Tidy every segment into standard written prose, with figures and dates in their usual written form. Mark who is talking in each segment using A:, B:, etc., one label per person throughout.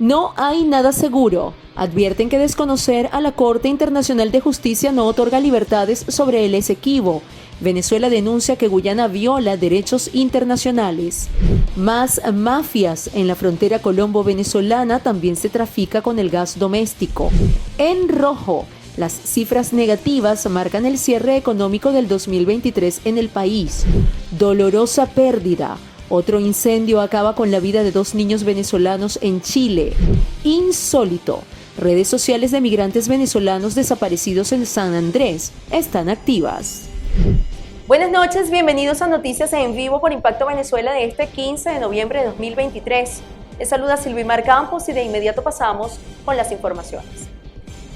A: No hay nada seguro. Advierten que desconocer a la Corte Internacional de Justicia no otorga libertades sobre el Esequibo. Venezuela denuncia que Guyana viola derechos internacionales. Más mafias. En la frontera colombo-venezolana también se trafica con el gas doméstico. En rojo. Las cifras negativas marcan el cierre económico del 2023 en el país. Dolorosa pérdida. Otro incendio acaba con la vida de 2 niños venezolanos en Chile. Insólito. Redes sociales de migrantes venezolanos desaparecidos en San Andrés están activas.
B: Buenas noches, bienvenidos a Noticias en Vivo por Impacto Venezuela de este 15 de noviembre de 2023. Les saluda Silvimar Campos y de inmediato pasamos con las informaciones.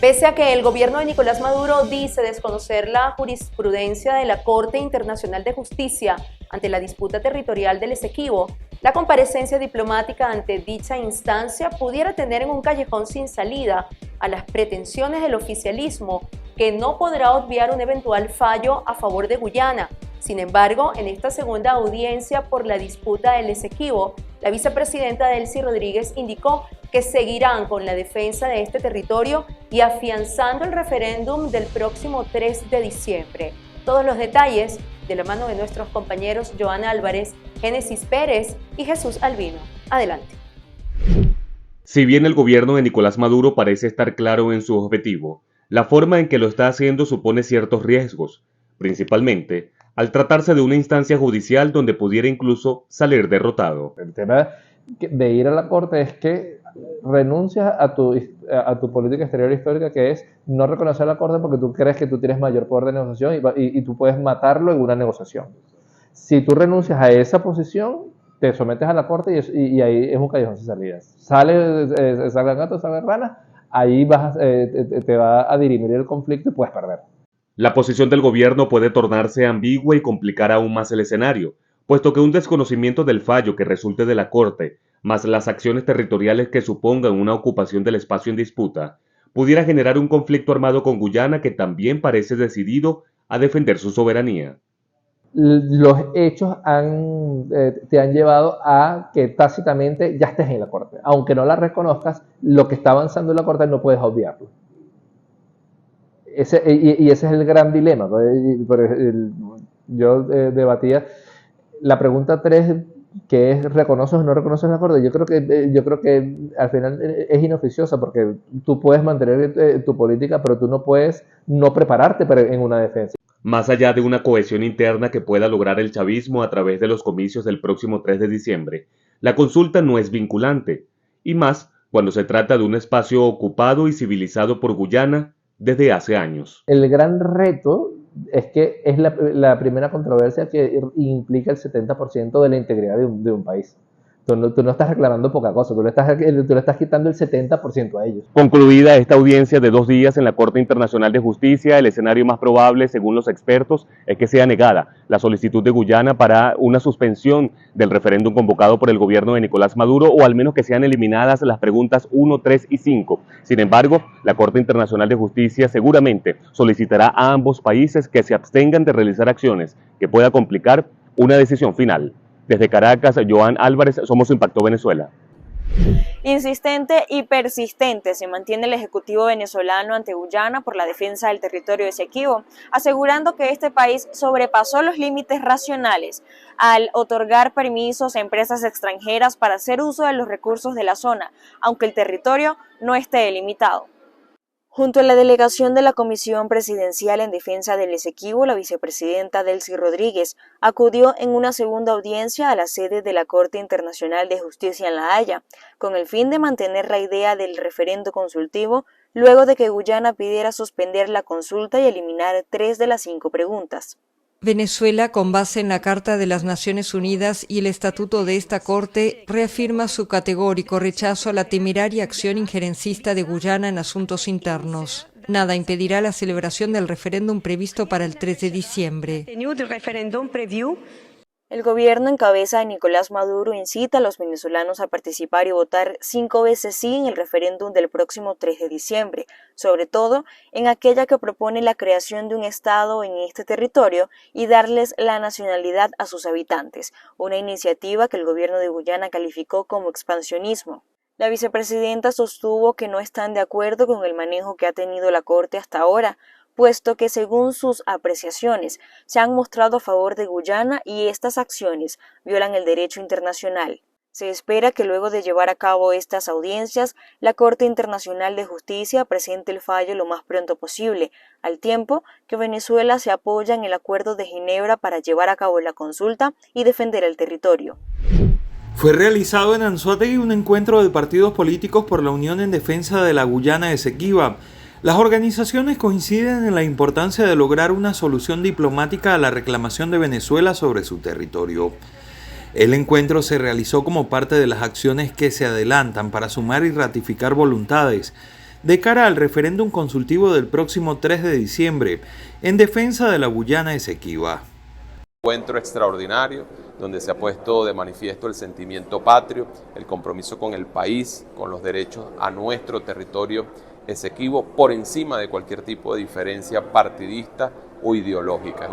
B: Pese a que el gobierno de Nicolás Maduro dice desconocer la jurisprudencia de la Corte Internacional de Justicia ante la disputa territorial del Esequibo, la comparecencia diplomática ante dicha instancia pudiera tener en un callejón sin salida a las pretensiones del oficialismo, que no podrá obviar un eventual fallo a favor de Guyana. Sin embargo, en esta segunda audiencia por la disputa del Esequibo, la vicepresidenta Delcy Rodríguez indicó que seguirán con la defensa de este territorio y afianzando el referéndum del próximo 3 de diciembre. Todos los detalles de la mano de nuestros compañeros Joan Álvarez, Génesis Pérez y Jesús Albino. Adelante.
C: Si bien el gobierno de Nicolás Maduro parece estar claro en su objetivo, la forma en que lo está haciendo supone ciertos riesgos, principalmente al tratarse de una instancia judicial donde pudiera incluso salir derrotado.
D: El tema de ir a la Corte es que renuncias a tu política exterior histórica, que es no reconocer a la Corte porque tú crees que tú tienes mayor poder de negociación y tú puedes matarlo en una negociación. Si tú renuncias a esa posición, te sometes a la Corte y ahí es un callejón sin salida. Salgan gatos, salgan ranas, ahí te va a dirimir el conflicto y puedes perder.
C: La posición del gobierno puede tornarse ambigua y complicar aún más el escenario, puesto que un desconocimiento del fallo que resulte de la Corte, más las acciones territoriales que supongan una ocupación del espacio en disputa, pudiera generar un conflicto armado con Guyana que también parece decidido a defender su soberanía.
D: Los hechos te han llevado a que tácitamente ya estés en la Corte. Aunque no la reconozcas, lo que está avanzando en la Corte no puedes obviarlo. Ese es el gran dilema. Yo debatía la pregunta 3, que es ¿reconoces o no reconoces la Corte? Yo creo que al final es inoficiosa porque tú puedes mantener tu política, pero tú no puedes no prepararte en una defensa.
C: Más allá de una cohesión interna que pueda lograr el chavismo a través de los comicios del próximo 3 de diciembre, la consulta no es vinculante, y más cuando se trata de un espacio ocupado y civilizado por Guyana desde hace años.
D: El gran reto es que es la primera controversia que implica el 70% de la integridad de un país. Tú no estás reclamando poca cosa, tú le estás quitando el 70% a ellos.
C: Concluida esta audiencia de 2 días en la Corte Internacional de Justicia, el escenario más probable, según los expertos, es que sea negada la solicitud de Guyana para una suspensión del referéndum convocado por el gobierno de Nicolás Maduro, o al menos que sean eliminadas las preguntas 1, 3 y 5. Sin embargo, la Corte Internacional de Justicia seguramente solicitará a ambos países que se abstengan de realizar acciones que pueda complicar una decisión final. Desde Caracas, Joan Álvarez, Somos Impacto Venezuela.
E: Insistente y persistente se mantiene el Ejecutivo venezolano ante Guyana por la defensa del territorio de Esequibo, asegurando que este país sobrepasó los límites racionales al otorgar permisos a empresas extranjeras para hacer uso de los recursos de la zona, aunque el territorio no esté delimitado. Junto a la delegación de la Comisión Presidencial en Defensa del Esequibo, la vicepresidenta Delcy Rodríguez acudió en una segunda audiencia a la sede de la Corte Internacional de Justicia en La Haya, con el fin de mantener la idea del referendo consultivo, luego de que Guyana pidiera suspender la consulta y eliminar 3 de las 5 preguntas.
F: Venezuela, con base en la Carta de las Naciones Unidas y el estatuto de esta Corte, reafirma su categórico rechazo a la temeraria acción injerencista de Guyana en asuntos internos. Nada impedirá la celebración del referéndum previsto para el 3 de diciembre.
E: El gobierno en cabeza de Nicolás Maduro incita a los venezolanos a participar y votar 5 veces sí en el referéndum del próximo 3 de diciembre, sobre todo en aquella que propone la creación de un Estado en este territorio y darles la nacionalidad a sus habitantes, una iniciativa que el gobierno de Guyana calificó como expansionismo. La vicepresidenta sostuvo que no están de acuerdo con el manejo que ha tenido la Corte hasta ahora, puesto que según sus apreciaciones se han mostrado a favor de Guyana y estas acciones violan el derecho internacional. Se espera que luego de llevar a cabo estas audiencias, la Corte Internacional de Justicia presente el fallo lo más pronto posible, al tiempo que Venezuela se apoya en el Acuerdo de Ginebra para llevar a cabo la consulta y defender el territorio.
G: Fue realizado en Anzoátegui un encuentro de partidos políticos por la Unión en Defensa de la Guyana Esequiba. Las organizaciones coinciden en la importancia de lograr una solución diplomática a la reclamación de Venezuela sobre su territorio. El encuentro se realizó como parte de las acciones que se adelantan para sumar y ratificar voluntades de cara al referéndum consultivo del próximo 3 de diciembre en defensa de la Guyana Esequiba.
H: Encuentro extraordinario donde se ha puesto de manifiesto el sentimiento patrio, el compromiso con el país, con los derechos a nuestro territorio Esequibo por encima de cualquier tipo de diferencia partidista o ideológica.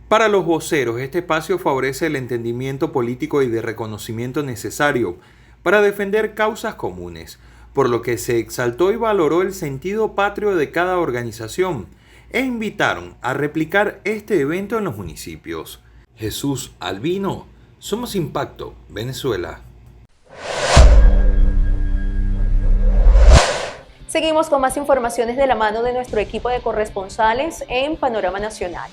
G: Para los voceros, este espacio favorece el entendimiento político y de reconocimiento necesario para defender causas comunes, por lo que se exaltó y valoró el sentido patrio de cada organización e invitaron a replicar este evento en los municipios. Jesús Albino, Somos Impacto, Venezuela.
B: Seguimos con más informaciones de la mano de nuestro equipo de corresponsales en Panorama Nacional.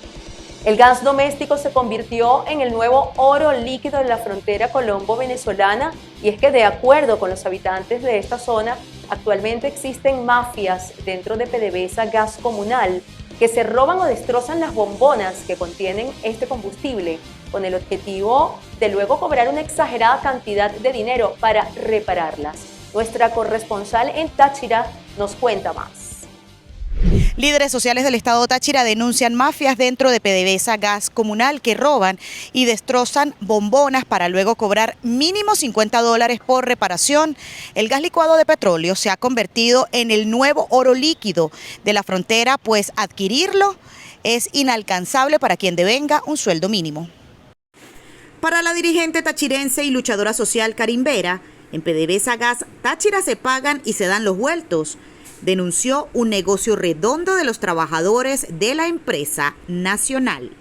B: El gas doméstico se convirtió en el nuevo oro líquido de la frontera colombo-venezolana, y es que de acuerdo con los habitantes de esta zona, actualmente existen mafias dentro de PDVSA Gas Comunal que se roban o destrozan las bombonas que contienen este combustible, con el objetivo de luego cobrar una exagerada cantidad de dinero para repararlas. Nuestra corresponsal en Táchira nos cuenta más.
I: Líderes sociales del estado Táchira denuncian mafias dentro de PDVSA Gas Comunal que roban y destrozan bombonas para luego cobrar mínimo $50 por reparación. El gas licuado de petróleo se ha convertido en el nuevo oro líquido de la frontera, pues adquirirlo es inalcanzable para quien devenga un sueldo mínimo. Para la dirigente tachirense y luchadora social Karin Vera, en PDVSA Gas Táchira se pagan y se dan los vueltos. Denunció un negocio redondo de los trabajadores de la empresa nacional.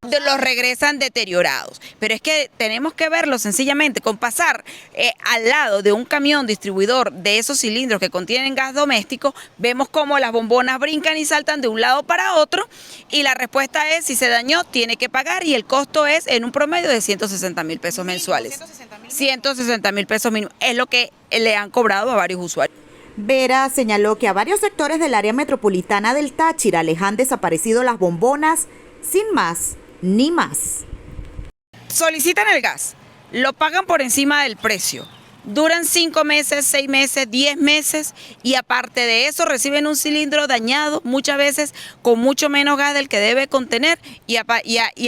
J: Los regresan deteriorados, pero es que tenemos que verlo sencillamente con pasar al lado de un camión distribuidor de esos cilindros que contienen gas doméstico. Vemos cómo las bombonas brincan y saltan de un lado para otro, y la respuesta es: si se dañó tiene que pagar, y el costo es en un promedio de 160.000 pesos mensuales. 160.000 pesos mínimo es lo que le han cobrado a varios usuarios.
I: Vera señaló que a varios sectores del área metropolitana del Táchira les han desaparecido las bombonas sin más ni más.
J: Solicitan el gas, lo pagan por encima del precio, duran 5 meses, 6 meses, 10 meses, y aparte de eso reciben un cilindro dañado, muchas veces con mucho menos gas del que debe contener, y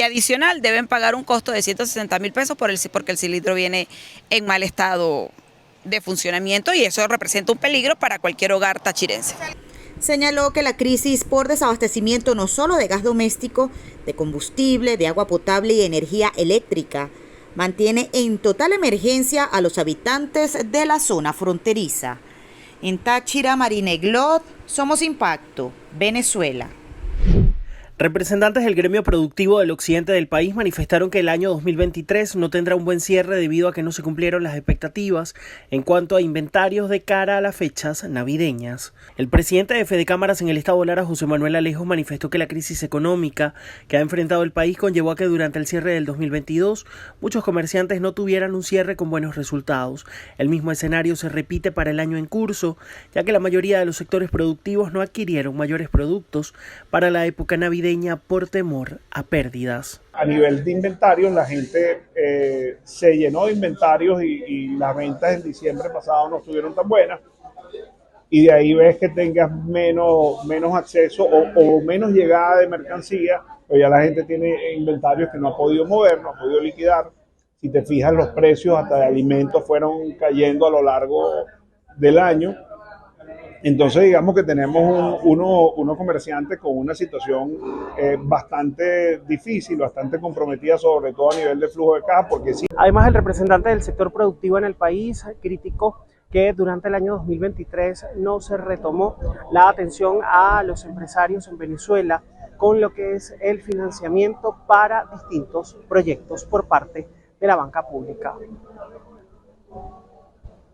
J: adicional deben pagar un costo de 160.000 pesos porque el cilindro viene en mal estado de funcionamiento, y eso representa un peligro para cualquier hogar tachirense.
I: Señaló que la crisis por desabastecimiento no solo de gas doméstico, de combustible, de agua potable y energía eléctrica, mantiene en total emergencia a los habitantes de la zona fronteriza. En Táchira, Marina Eglot, Somos Impacto, Venezuela.
K: Representantes del gremio productivo del occidente del país manifestaron que el año 2023 no tendrá un buen cierre debido a que no se cumplieron las expectativas en cuanto a inventarios de cara a las fechas navideñas. El presidente de Fedecámaras en el estado Lara, José Manuel Alejo, manifestó que la crisis económica que ha enfrentado el país conllevó a que durante el cierre del 2022 muchos comerciantes no tuvieran un cierre con buenos resultados. El mismo escenario se repite para el año en curso, ya que la mayoría de los sectores productivos no adquirieron mayores productos para la época navideña por temor a pérdidas.
L: A nivel de inventarios, la gente se llenó de inventarios y las ventas en diciembre pasado no estuvieron tan buenas, y de ahí ves que tengas menos acceso o menos llegada de mercancía, pero ya la gente tiene inventarios que no ha podido mover, no ha podido liquidar. Si te fijas, los precios hasta de alimentos fueron cayendo a lo largo del año. Entonces digamos que tenemos unos comerciantes con una situación bastante difícil, bastante comprometida, sobre todo a nivel de flujo de caja, porque sí.
K: Además, el representante del sector productivo en el país criticó
M: que durante el año 2023 no se retomó la atención a los empresarios en Venezuela con lo que es el financiamiento para distintos proyectos por parte de la banca pública.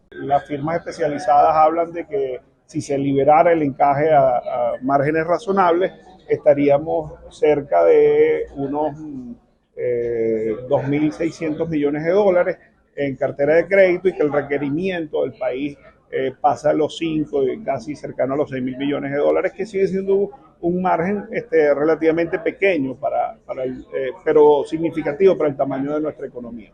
L: Las firmas especializadas hablan de que si se liberara el encaje a márgenes razonables, estaríamos cerca de unos 2.600 millones de dólares en cartera de crédito y que el requerimiento del país pasa a los 5 y casi cercano a los 6.000 millones de dólares, que sigue siendo un margen relativamente pequeño, pero significativo para el tamaño de nuestra economía.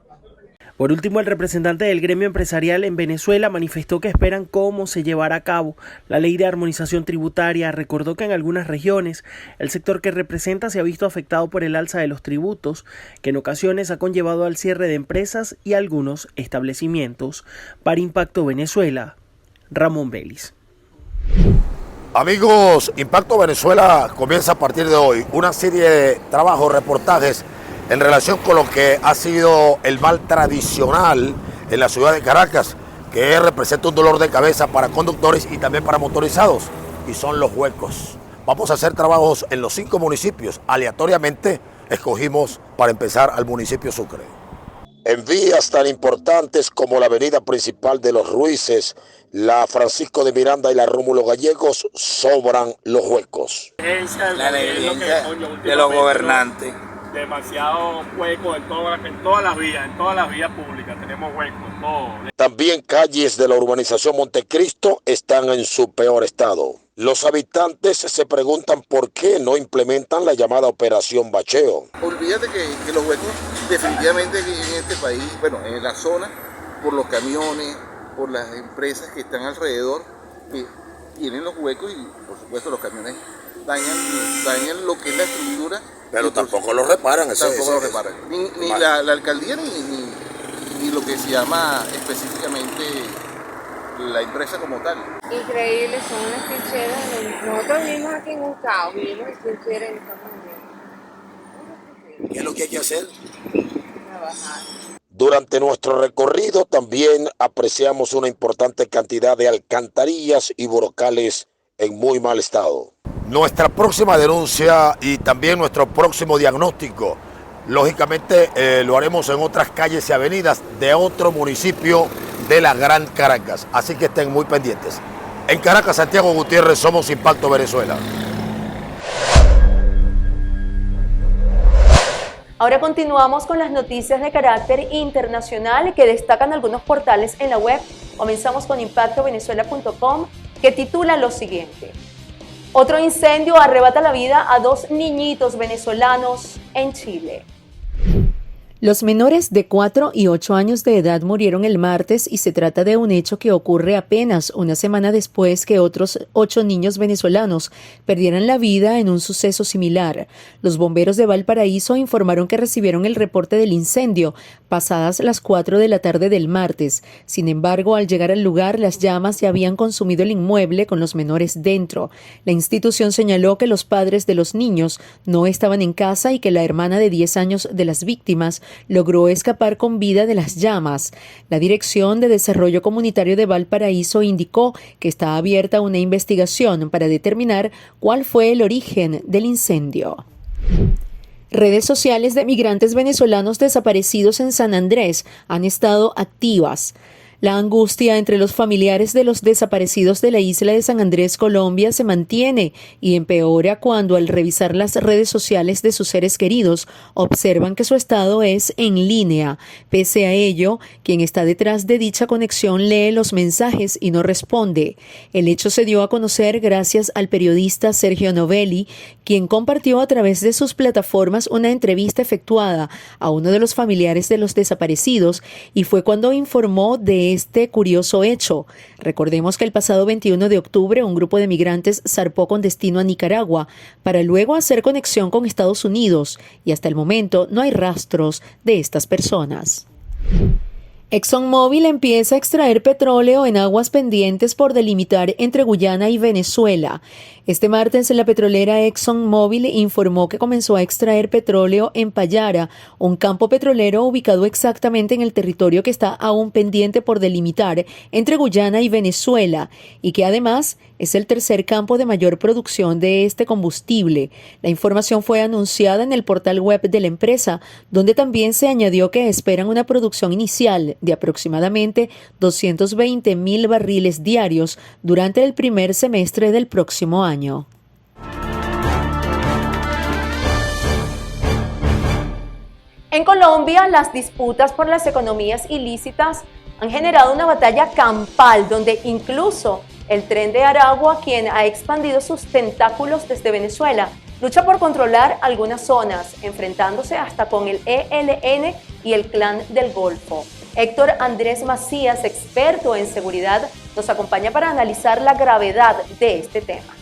K: Por último, el representante del gremio empresarial en Venezuela manifestó que esperan cómo se llevará a cabo la ley de armonización tributaria. Recordó que en algunas regiones el sector que representa se ha visto afectado por el alza de los tributos, que en ocasiones ha conllevado al cierre de empresas y algunos establecimientos. Para Impacto Venezuela, Ramón Vélez.
N: Amigos, Impacto Venezuela comienza a partir de hoy una serie de trabajos, reportajes en relación con lo que ha sido el mal tradicional en la ciudad de Caracas, que representa un dolor de cabeza para conductores y también para motorizados, y son los huecos. Vamos a hacer trabajos en los 5 municipios. Aleatoriamente escogimos para empezar al municipio Sucre. En vías tan importantes como la avenida principal de los Ruices, la Francisco de Miranda y la Rómulo Gallegos, sobran los huecos.
O: La negligencia de los gobernantes.
P: Demasiado hueco en todas las vías públicas, tenemos huecos, todo.
N: También calles de la urbanización Montecristo están en su peor estado. Los habitantes se preguntan por qué no implementan la llamada operación bacheo.
Q: Olvídate que los huecos definitivamente en este país, bueno, en la zona, por los camiones, por las empresas que están alrededor, que tienen los huecos y por supuesto los camiones dañan lo que es la estructura.
N: Pero tampoco lo reparan.
Q: Tampoco lo reparan. Ni la alcaldía ni lo que se llama específicamente la empresa como tal.
R: Increíble, son unas trincheras. Nosotros vivimos aquí en un caos, vivimos en trincheras y estamos bien.
N: ¿Qué es lo que hay que hacer?
R: Trabajar.
N: Durante nuestro recorrido también apreciamos una importante cantidad de alcantarillas y brocales en muy mal estado. Nuestra próxima denuncia y también nuestro próximo diagnóstico, lógicamente lo haremos en otras calles y avenidas de otro municipio de la Gran Caracas. Así que estén muy pendientes. En Caracas, Santiago Gutiérrez, somos Impacto Venezuela.
B: Ahora continuamos con las noticias de carácter internacional que destacan algunos portales en la web. Comenzamos con impactovenezuela.com, que titula lo siguiente: otro incendio arrebata la vida a 2 niñitos venezolanos en Chile.
A: Los menores de 4 y 8 años de edad murieron el martes y se trata de un hecho que ocurre apenas una semana después que otros 8 niños venezolanos perdieran la vida en un suceso similar. Los bomberos de Valparaíso informaron que recibieron el reporte del incendio pasadas las 4 de la tarde del martes. Sin embargo, al llegar al lugar, las llamas ya habían consumido el inmueble con los menores dentro. La institución señaló que los padres de los niños no estaban en casa y que la hermana de 10 años de las víctimas logró escapar con vida de las llamas. La Dirección de Desarrollo Comunitario de Valparaíso indicó que está abierta una investigación para determinar cuál fue el origen del incendio. Redes sociales de migrantes venezolanos desaparecidos en San Andrés han estado activas. La angustia entre los familiares de los desaparecidos de la isla de San Andrés, Colombia, se mantiene y empeora cuando, al revisar las redes sociales de sus seres queridos, observan que su estado es en línea. Pese a ello, quien está detrás de dicha conexión lee los mensajes y no responde. El hecho se dio a conocer gracias al periodista Sergio Novelli, quien compartió a través de sus plataformas una entrevista efectuada a uno de los familiares de los desaparecidos, y fue cuando informó de este curioso hecho. Recordemos que el pasado 21 de octubre un grupo de migrantes zarpó con destino a Nicaragua para luego hacer conexión con Estados Unidos, y hasta el momento no hay rastros de estas personas. ExxonMobil empieza a extraer petróleo en aguas pendientes por delimitar entre Guyana y Venezuela. Este martes, la petrolera ExxonMobil informó que comenzó a extraer petróleo en Payara, un campo petrolero ubicado exactamente en el territorio que está aún pendiente por delimitar entre Guyana y Venezuela, y que además es el tercer campo de mayor producción de este combustible. La información fue anunciada en el portal web de la empresa, donde también se añadió que esperan una producción inicial de aproximadamente 220,000 barriles diarios durante el primer semestre del próximo año.
B: En Colombia, las disputas por las economías ilícitas han generado una batalla campal donde incluso el Tren de Aragua, quien ha expandido sus tentáculos desde Venezuela, lucha por controlar algunas zonas, enfrentándose hasta con el ELN y el Clan del Golfo. Héctor Andrés Macías, experto en seguridad, nos acompaña para analizar la gravedad de este tema.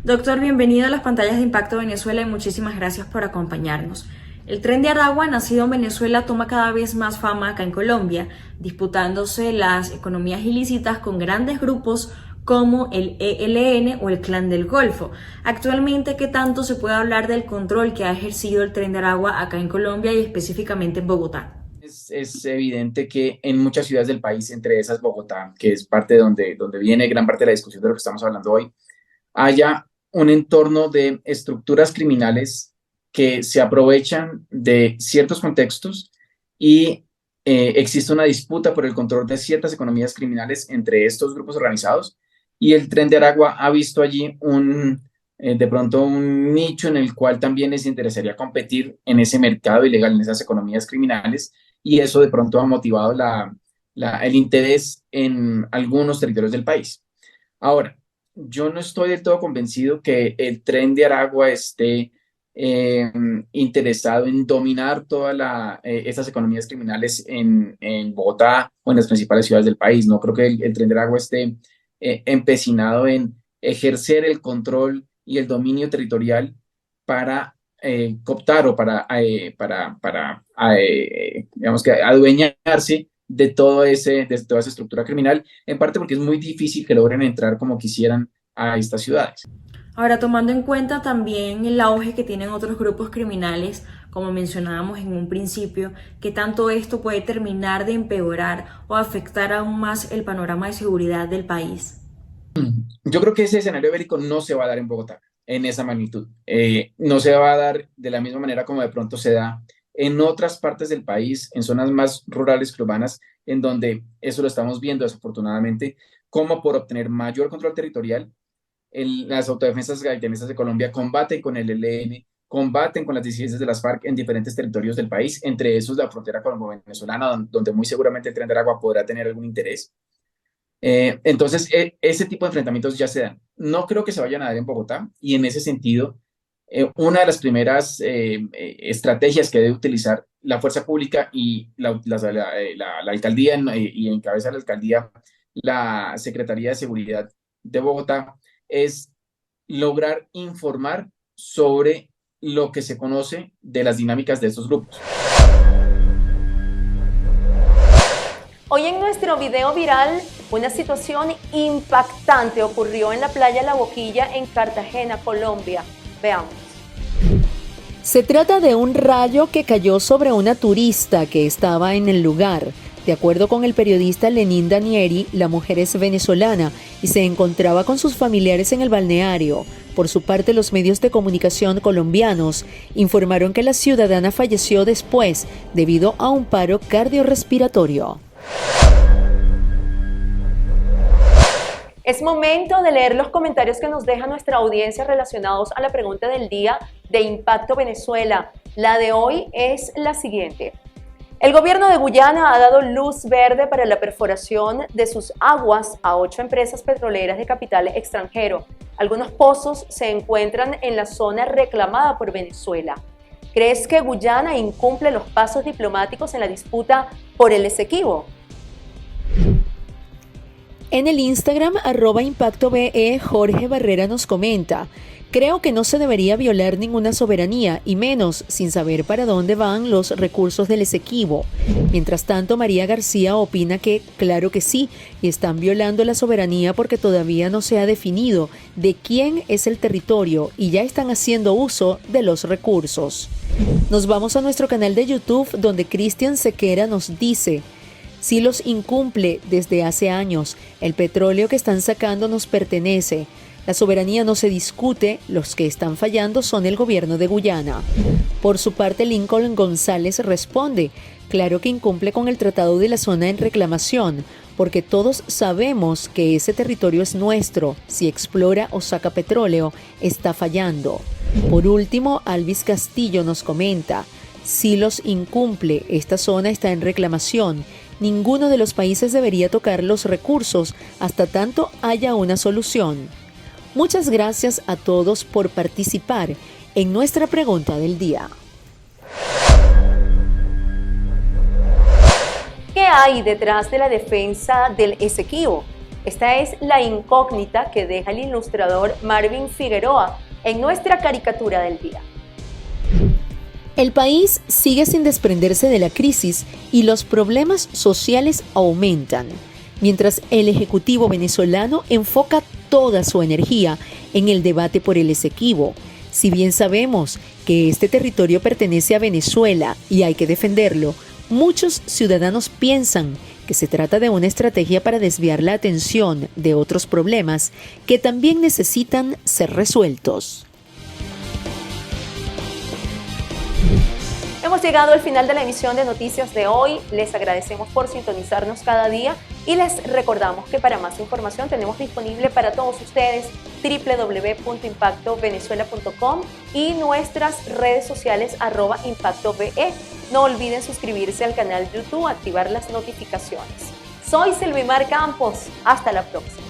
S: Doctor, bienvenido a las pantallas de Impacto Venezuela y muchísimas gracias por acompañarnos. El Tren de Aragua, nacido en Venezuela, toma cada vez más fama acá en Colombia, disputándose las economías ilícitas con grandes grupos como el ELN o el Clan del Golfo. Actualmente, ¿qué tanto se puede hablar del control que ha ejercido el Tren de Aragua acá en Colombia y específicamente en Bogotá?
T: Es evidente que en muchas ciudades del país, entre esas Bogotá, que es parte de donde viene gran parte de la discusión de lo que estamos hablando hoy, haya un entorno de estructuras criminales que se aprovechan de ciertos contextos y existe una disputa por el control de ciertas economías criminales entre estos grupos organizados, y el Tren de Aragua ha visto allí de pronto un nicho en el cual también les interesaría competir en ese mercado ilegal, en esas economías criminales, y eso de pronto ha motivado el interés en algunos territorios del país. Ahora, yo no estoy del todo convencido que el Tren de Aragua esté interesado en dominar todas estas economías criminales en Bogotá o en las principales ciudades del país. No creo que el Tren de Aragua esté empecinado en ejercer el control y el dominio territorial para cooptar o para digamos que adueñarse de toda esa estructura criminal, en parte porque es muy difícil que logren entrar como quisieran a estas ciudades.
S: Ahora, tomando en cuenta también el auge que tienen otros grupos criminales, como mencionábamos en un principio, ¿qué tanto esto puede terminar de empeorar o afectar aún más el panorama de seguridad del país?
T: Yo creo que ese escenario bélico no se va a dar en Bogotá en esa magnitud. No se va a dar de la misma manera como de pronto se da en otras partes del país, en zonas más rurales que urbanas, en donde eso lo estamos viendo desafortunadamente, como por obtener mayor control territorial, las autodefensas gaitanistas de Colombia combaten con el ELN, combaten con las disidencias de las FARC en diferentes territorios del país, entre esos la frontera colombo-venezolana, donde muy seguramente el Tren de Aragua podrá tener algún interés. Entonces, ese tipo de enfrentamientos ya se dan. No creo que se vayan a dar en Bogotá, y en ese sentido, una de las primeras estrategias que debe utilizar la fuerza pública y la alcaldía, y en cabeza de la alcaldía, la Secretaría de Seguridad de Bogotá, es lograr informar sobre lo que se conoce de las dinámicas de estos grupos.
B: Hoy en nuestro video viral, una situación impactante ocurrió en la playa La Boquilla en Cartagena, Colombia. Veamos.
A: Se trata de un rayo que cayó sobre una turista que estaba en el lugar. De acuerdo con el periodista Lenín Danieri, la mujer es venezolana y se encontraba con sus familiares en el balneario. Por su parte, los medios de comunicación colombianos informaron que la ciudadana falleció después debido a un paro cardiorrespiratorio.
B: Es momento de leer los comentarios que nos deja nuestra audiencia relacionados a la pregunta del día de Impacto Venezuela. La de hoy es la siguiente. El gobierno de Guyana ha dado luz verde para la perforación de sus aguas a 8 empresas petroleras de capital extranjero. Algunos pozos se encuentran en la zona reclamada por Venezuela. ¿Crees que Guyana incumple los pasos diplomáticos en la disputa por el Esequibo?
A: En el Instagram @ImpactoBE, Jorge Barrera nos comenta: Creo que no se debería violar ninguna soberanía, y menos sin saber para dónde van los recursos del Esequibo. Mientras tanto, María García opina que, claro que sí, y están violando la soberanía porque todavía no se ha definido de quién es el territorio y ya están haciendo uso de los recursos. Nos vamos a nuestro canal de YouTube, donde Cristian Sequera nos dice: sí los incumple desde hace años, el petróleo que están sacando nos pertenece. La soberanía no se discute, los que están fallando son el gobierno de Guyana. Por su parte, Lincoln González responde: claro que incumple con el Tratado de la Zona en reclamación, porque todos sabemos que ese territorio es nuestro. Si explora o saca petróleo, está fallando. Por último, Alvis Castillo nos comenta: sí los incumple, esta zona está en reclamación. Ninguno de los países debería tocar los recursos hasta tanto haya una solución. Muchas gracias a todos por participar en nuestra pregunta del día.
B: ¿Qué hay detrás de la defensa del Esequibo? Esta es la incógnita que deja el ilustrador Marvin Figueroa en nuestra caricatura del día.
A: El país sigue sin desprenderse de la crisis y los problemas sociales aumentan, mientras el Ejecutivo venezolano enfoca toda su energía en el debate por el Esequibo. Si bien sabemos que este territorio pertenece a Venezuela y hay que defenderlo, muchos ciudadanos piensan que se trata de una estrategia para desviar la atención de otros problemas que también necesitan ser resueltos.
B: Hemos llegado al final de la emisión de Noticias de hoy. Les agradecemos por sintonizarnos cada día y les recordamos que para más información tenemos disponible para todos ustedes www.impactovenezuela.com y nuestras redes sociales @ImpactoVE. No olviden suscribirse al canal YouTube, activar las notificaciones. Soy Silvimar Campos. Hasta la próxima.